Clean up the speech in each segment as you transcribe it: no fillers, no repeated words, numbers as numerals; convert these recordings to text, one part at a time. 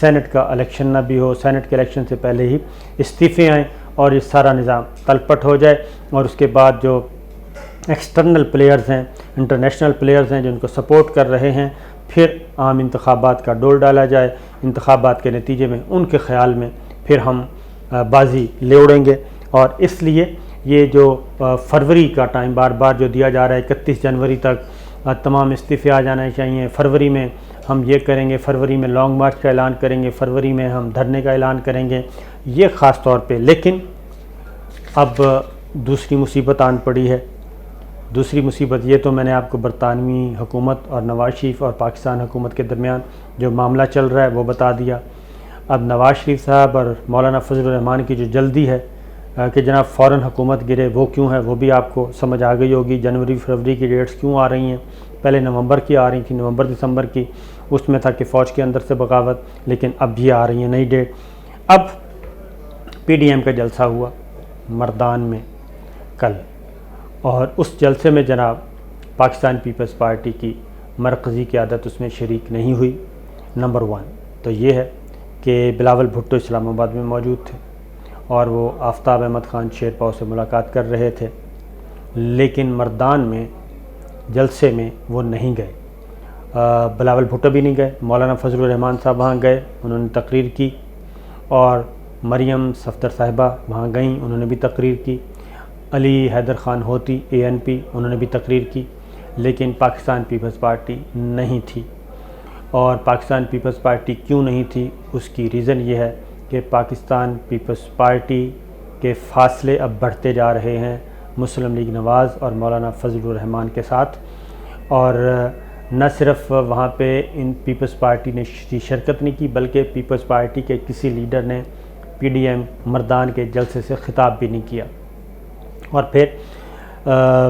Saint کا election نہ بھی ہو، سینٹ کے الیکشن سے پہلے ہی استعفے آئیں اور یہ سارا نظام تلپٹ ہو جائے، اور اس کے بعد جو ایکسٹرنل پلیئرز ہیں، انٹرنیشنل پلیئرز ہیں جو ان کو سپورٹ کر رہے ہیں، پھر عام انتخابات کا ڈور ڈالا جائے، انتخابات کے نتیجے میں ان کے خیال میں پھر ہم بازی لے اڑیں گے۔ اور اس لیے یہ جو فروری کا ٹائم بار بار جو دیا جا رہا ہے 31 جنوری تک تمام استعفے آ جانے چاہیے، فروری میں ہم یہ کریں گے، فروری میں لانگ مارچ کا اعلان کریں گے، فروری میں ہم دھرنے کا اعلان کریں گے، یہ خاص طور پہ۔ لیکن اب دوسری مصیبت آن پڑی ہے۔ دوسری مصیبت یہ تو میں نے آپ کو برطانوی حکومت اور نواز شریف اور پاکستان حکومت کے درمیان جو معاملہ چل رہا ہے وہ بتا دیا۔ اب نواز شریف صاحب اور مولانا فضل الرحمان کی جو جلدی ہے کہ جناب فوراً حکومت گرے، وہ کیوں ہے وہ بھی آپ کو سمجھ آ گئی ہوگی۔ جنوری فروری کی ڈیٹس کیوں آ رہی ہیں؟ پہلے نومبر کی آ رہی تھی، نومبر دسمبر کی، اس میں تھا کہ فوج کے اندر سے بغاوت، لیکن اب یہ آ رہی ہیں نئی ڈیٹ۔ اب پی ڈی ایم کا جلسہ ہوا مردان میں کل، اور اس جلسے میں جناب پاکستان پیپلز پارٹی کی مرکزی قیادت اس میں شریک نہیں ہوئی۔ نمبر 1 تو یہ ہے کہ بلاول بھٹو اسلام آباد میں موجود تھے اور وہ آفتاب احمد خان شیرپاؤ سے ملاقات کر رہے تھے، لیکن مردان میں جلسے میں وہ نہیں گئے۔ بلاول بھٹو بھی نہیں گئے، مولانا فضل الرحمان صاحب وہاں گئے، انہوں نے تقریر کی، اور مریم صفدر صاحبہ وہاں گئیں، انہوں نے بھی تقریر کی، علی حیدر خان ہوتی ANP انہوں نے بھی تقریر کی، لیکن پاکستان پیپلز پارٹی نہیں تھی۔ اور پاکستان پیپلز پارٹی کیوں نہیں تھی؟ اس کی ریزن یہ ہے کہ پاکستان پیپلز پارٹی کے فاصلے اب بڑھتے جا رہے ہیں مسلم لیگ نواز اور مولانا فضل الرحمان کے ساتھ، اور نہ صرف وہاں پہ ان پیپلز پارٹی نے شرکت نہیں کی، بلکہ پیپلز پارٹی کے کسی لیڈر نے PDM مردان کے جلسے سے خطاب بھی نہیں کیا۔ اور پھر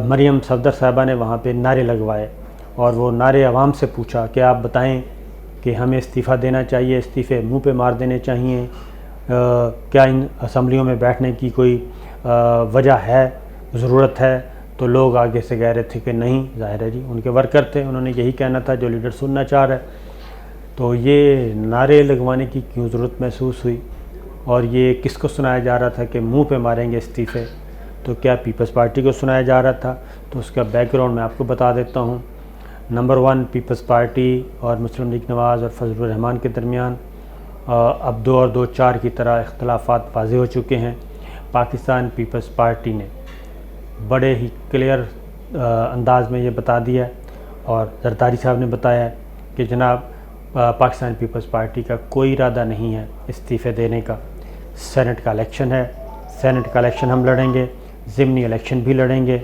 مریم صفدر صاحبہ نے وہاں پہ نعرے لگوائے، اور وہ نعرے عوام سے پوچھا کہ آپ بتائیں کہ ہمیں استعفیٰ دینا چاہیے، استعفے منہ پہ مار دینے چاہیے، کیا ان اسمبلیوں میں بیٹھنے کی کوئی وجہ ہے، ضرورت ہے؟ تو لوگ آگے سے کہہ رہے تھے کہ نہیں، ظاہر ہے جی ان کے ورکر تھے، انہوں نے یہی کہنا تھا جو لیڈر سننا چاہ رہا ہے۔ تو یہ نعرے لگوانے کی کیوں ضرورت محسوس ہوئی؟ اور یہ کس کو سنایا جا رہا تھا کہ منہ پہ ماریں گے استعفے؟ تو کیا پیپلز پارٹی کو سنایا جا رہا تھا؟ تو اس کا بیک گراؤنڈ میں آپ کو بتا دیتا ہوں۔ نمبر 1 پیپلز پارٹی اور مسلم لیگ نواز اور فضل الرحمان کے درمیان اب 2 اور 2 4 کی طرح اختلافات واضح ہو چکے ہیں۔ پاکستان پیپلز پارٹی نے بڑے ہی کلیئر انداز میں یہ بتا دیا ہے، اور زرداری صاحب نے بتایا ہے کہ جناب پاکستان پیپلز پارٹی کا کوئی ارادہ نہیں ہے استعفے دینے کا۔ سینٹ کا الیکشن ہے، سینٹ کا الیکشن ہم لڑیں گے، ضمنی الیکشن بھی لڑیں گے،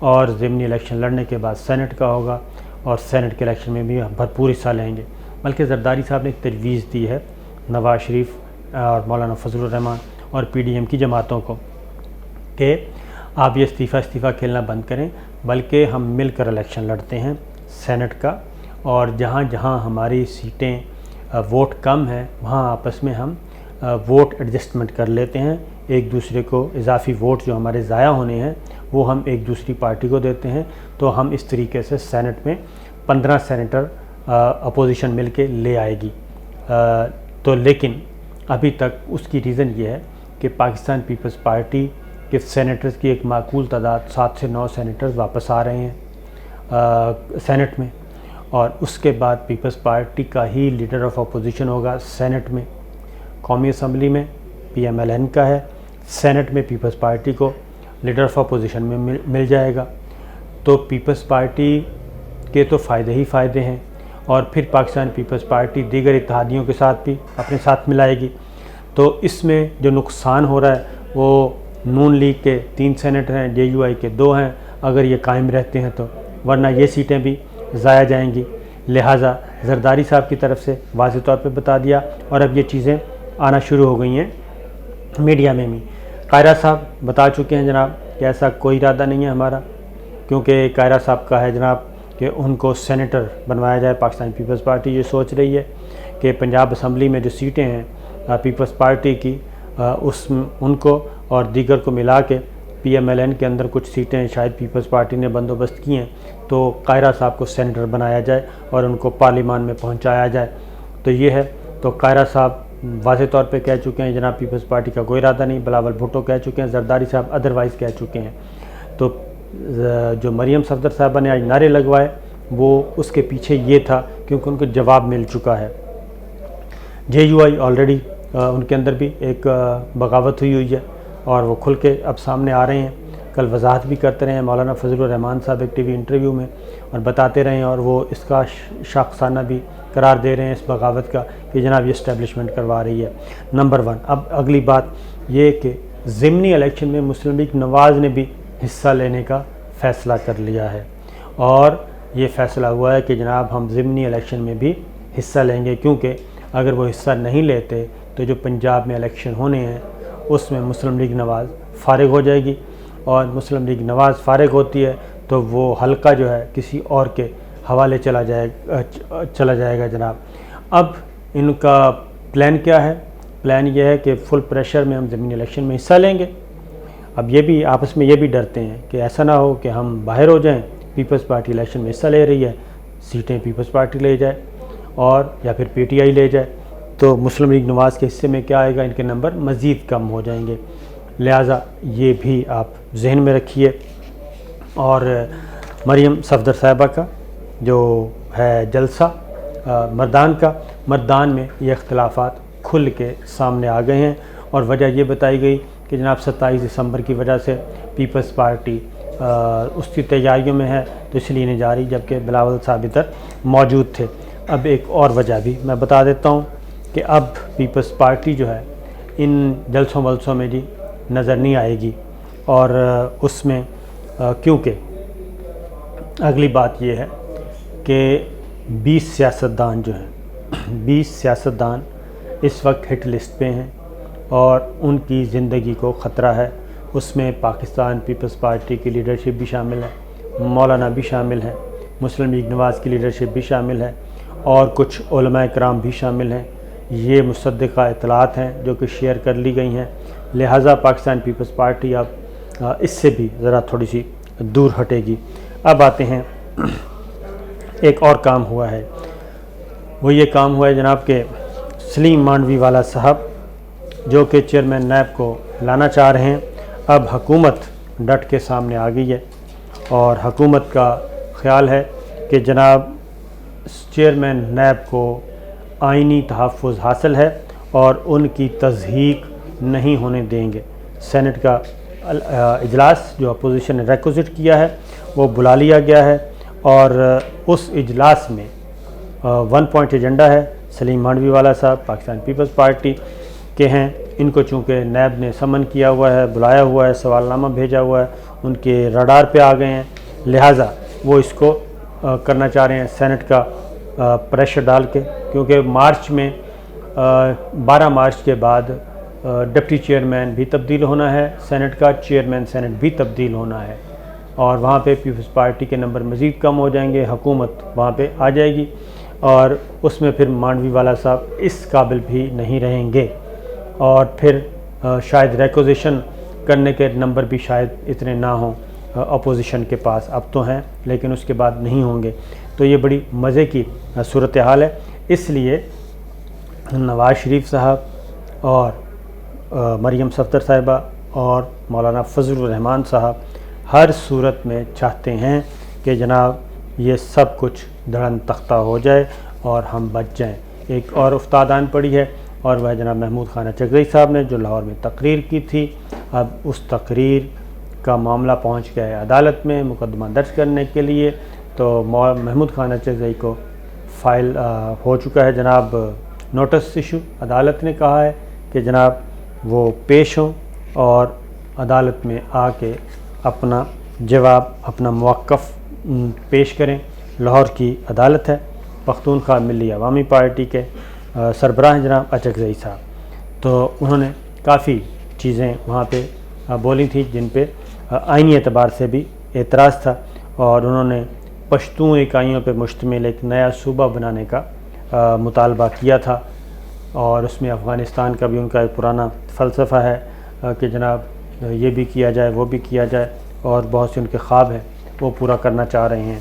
اور ضمنی الیکشن لڑنے کے بعد سینٹ کا ہوگا، اور سینٹ کے الیکشن میں بھی ہم بھرپور حصہ لیں گے۔ بلکہ زرداری صاحب نے ایک تجویز دی ہے نواز شریف اور مولانا فضل الرحمان اور PDM کی جماعتوں کو کہ آپ یہ استعفیٰ کھیلنا بند کریں، بلکہ ہم مل کر الیکشن لڑتے ہیں سینٹ کا، اور جہاں جہاں ہماری سیٹیں ووٹ کم ہیں وہاں آپس میں ہم ووٹ ایڈجسٹمنٹ کر لیتے ہیں، ایک دوسرے کو اضافی ووٹ جو ہمارے ضائع ہونے ہیں وہ ہم ایک دوسری پارٹی کو دیتے ہیں، تو ہم اس طریقے سے سینٹ میں 15 سینیٹر اپوزیشن مل کے لے آئے گی۔ تو لیکن ابھی تک اس کی ریزن یہ ہے کہ پاکستان پیپلز پارٹی کے سینیٹرز کی ایک معقول تعداد 7 سے 9 سینیٹرز واپس آ رہے ہیں سینٹ میں، اور اس کے بعد پیپلز پارٹی کا ہی لیڈر آف اپوزیشن ہوگا سینٹ میں۔ قومی اسمبلی میں PMLN کا ہے، سینٹ میں پیپلز پارٹی کو لیڈر آف اپوزیشن میں مل جائے گا۔ تو پیپلز پارٹی کے تو فائدے ہی فائدے ہیں، اور پھر پاکستان پیپلز پارٹی دیگر اتحادیوں کے ساتھ بھی اپنے ساتھ ملائے گی۔ تو اس میں جو نقصان ہو رہا ہے وہ نون لیگ کے 3 سینیٹر ہیں، JUI کے 2 ہیں، اگر یہ قائم رہتے ہیں تو، ورنہ یہ سیٹیں بھی ضائع جائیں گی۔ لہٰذا زرداری صاحب کی طرف سے واضح طور پہ بتا دیا، اور اب یہ چیزیں آنا شروع ہو گئی ہیں میڈیا میں بھی۔ قائرہ صاحب بتا چکے ہیں جناب کہ ایسا کوئی ارادہ نہیں ہے ہمارا، کیونکہ قائرہ صاحب کا ہے جناب کہ ان کو سینیٹر بنوایا جائے۔ پاکستان پیپلز پارٹی یہ سوچ رہی ہے کہ پنجاب اسمبلی میں جو سیٹیں ہیں پیپلز پارٹی کی، ان کو اور دیگر کو ملا کے PMLN کے اندر کچھ سیٹیں شاید پیپلز پارٹی نے بندوبست کی ہیں، تو قائرہ صاحب کو سینیٹر بنایا جائے اور ان کو پارلیمان میں پہنچایا جائے۔ تو یہ ہے تو قاہرہ صاحب واضح طور پہ کہہ چکے ہیں جناب پیپلز پارٹی کا کوئی ارادہ نہیں، بلاول بھٹو کہہ چکے ہیں، زرداری صاحب ادروائز کہہ چکے ہیں۔ تو جو مریم صفدر صاحبہ نے آج نعرے لگوائے وہ اس کے پیچھے یہ تھا کیونکہ ان کو جواب مل چکا ہے۔ JUI آلریڈی ان کے اندر بھی ایک بغاوت ہوئی ہے اور وہ کھل کے اب سامنے آ رہے ہیں۔ کل وضاحت بھی کرتے رہے ہیں مولانا فضل الرحمان صاحب ایک ٹی وی انٹرویو میں، اور بتاتے رہے ہیں، اور وہ اس کا شاخسانہ بھی قرار دے رہے ہیں اس بغاوت کا کہ جناب یہ اسٹیبلشمنٹ کروا رہی ہے۔ نمبر 1، اب اگلی بات یہ کہ ضمنی الیکشن میں مسلم لیگ نواز نے بھی حصہ لینے کا فیصلہ کر لیا ہے، اور یہ فیصلہ ہوا ہے کہ جناب ہم ضمنی الیکشن میں بھی حصہ لیں گے، کیونکہ اگر وہ حصہ نہیں لیتے تو جو پنجاب میں الیکشن ہونے ہیں اس میں مسلم لیگ نواز فارغ ہو جائے گی، اور مسلم لیگ نواز فارغ ہوتی ہے تو وہ حلقہ جو ہے کسی اور کے حوالے چلا جائے گا جناب۔ اب ان کا پلان کیا ہے؟ پلان یہ ہے کہ فل پریشر میں ہم ضمنی الیکشن میں حصہ لیں گے۔ اب یہ بھی آپس میں یہ بھی ڈرتے ہیں کہ ایسا نہ ہو کہ ہم باہر ہو جائیں، پیپلز پارٹی الیکشن میں حصہ لے رہی ہے، سیٹیں پیپلز پارٹی لے جائے اور یا پھر PTI لے جائے، تو مسلم لیگ نواز کے حصے میں کیا آئے گا، ان کے نمبر مزید کم ہو جائیں گے۔ لہٰذا یہ بھی آپ ذہن میں رکھیے۔ اور مریم صفدر صاحبہ کا جو ہے جلسہ مردان میں یہ اختلافات کھل کے سامنے آ گئے ہیں، اور وجہ یہ بتائی گئی کہ جناب 27 دسمبر کی وجہ سے پیپلز پارٹی اس کی تیاریوں میں ہے تو اس لیے نہیں جا رہی، جبکہ بلاول صاحب ادھر موجود تھے۔ اب ایک اور وجہ بھی میں بتا دیتا ہوں کہ اب پیپلز پارٹی جو ہے ان جلسوں ولسوں میں جی نظر نہیں آئے گی، اور اس میں کیونکہ اگلی بات یہ ہے کہ 20 سیاستدان جو ہیں 20 سیاستدان اس وقت ہٹ لسٹ پہ ہیں اور ان کی زندگی کو خطرہ ہے۔ اس میں پاکستان پیپلز پارٹی کی لیڈرشپ بھی شامل ہے، مولانا بھی شامل ہیں، مسلم لیگ نواز کی لیڈرشپ بھی شامل ہے، اور کچھ علماء کرام بھی شامل ہیں۔ یہ مصدقہ اطلاعات ہیں جو کہ شیئر کر لی گئی ہیں، لہٰذا پاکستان پیپلز پارٹی اب اس سے بھی ذرا تھوڑی سی دور ہٹے گی۔ اب آتے ہیں، ایک اور کام ہوا ہے، وہ یہ کام ہوا ہے جناب کہ سلیم مانڈوی والا صاحب جو کہ چیئرمین نیب کو لانا چاہ رہے ہیں، اب حکومت ڈٹ کے سامنے آ گئی ہے، اور حکومت کا خیال ہے کہ جناب چیئرمین نیب کو آئینی تحفظ حاصل ہے اور ان کی تضحیق نہیں ہونے دیں گے۔ سینٹ کا اجلاس جو اپوزیشن نے ریکوزٹ کیا ہے وہ بلا لیا گیا ہے، اور اس اجلاس میں 1 پوائنٹ ایجنڈا ہے۔ سلیم مانڈوی والا صاحب پاکستان پیپلز پارٹی کے ہیں، ان کو چونکہ نیب نے سمن کیا ہوا ہے، بلایا ہوا ہے، سوال نامہ بھیجا ہوا ہے، ان کے رڈار پہ آ گئے ہیں، لہٰذا وہ اس کو کرنا چاہ رہے ہیں سینٹ کا پریشر ڈال کے، کیونکہ مارچ میں 12 مارچ کے بعد ڈپٹی چیئرمین بھی تبدیل ہونا ہے، سینٹ کا چیئرمین سینٹ بھی تبدیل ہونا ہے، اور وہاں پہ پیپلز پارٹی کے نمبر مزید کم ہو جائیں گے، حکومت وہاں پہ آ جائے گی، اور اس میں پھر مانڈوی والا صاحب اس قابل بھی نہیں رہیں گے، اور پھر شاید ریکوزیشن کرنے کے نمبر بھی شاید اتنے نہ ہوں اپوزیشن کے پاس، اب تو ہیں لیکن اس کے بعد نہیں ہوں گے۔ تو یہ بڑی مزے کی صورتحال ہے، اس لیے نواز شریف صاحب اور مریم صفدر صاحبہ اور مولانا فضل الرحمان صاحب ہر صورت میں چاہتے ہیں کہ جناب یہ سب کچھ دھڑن تختہ ہو جائے اور ہم بچ جائیں۔ ایک اور افتاد آن پڑی ہے، اور وہ جناب محمود خان اچکزئی صاحب نے جو لاہور میں تقریر کی تھی، اب اس تقریر کا معاملہ پہنچ گیا ہے عدالت میں مقدمہ درج کرنے کے لیے، تو محمود خان اچکزئی کو فائل ہو چکا ہے جناب نوٹس ایشو۔ عدالت نے کہا ہے کہ جناب وہ پیش ہوں اور عدالت میں آ کے اپنا جواب، اپنا موقف پیش کریں۔ لاہور کی عدالت ہے، پختونخوا ملی عوامی پارٹی کے سربراہ جناب اچکزئی صاحب، تو انہوں نے کافی چیزیں وہاں پہ بولی تھی جن پہ آئینی اعتبار سے بھی اعتراض تھا، اور انہوں نے پشتون اکائیوں پہ مشتمل ایک نیا صوبہ بنانے کا مطالبہ کیا تھا، اور اس میں افغانستان کا بھی ان کا ایک پرانا فلسفہ ہے کہ جناب یہ بھی کیا جائے وہ بھی کیا جائے، اور بہت سے ان کے خواب ہیں وہ پورا کرنا چاہ رہے ہیں۔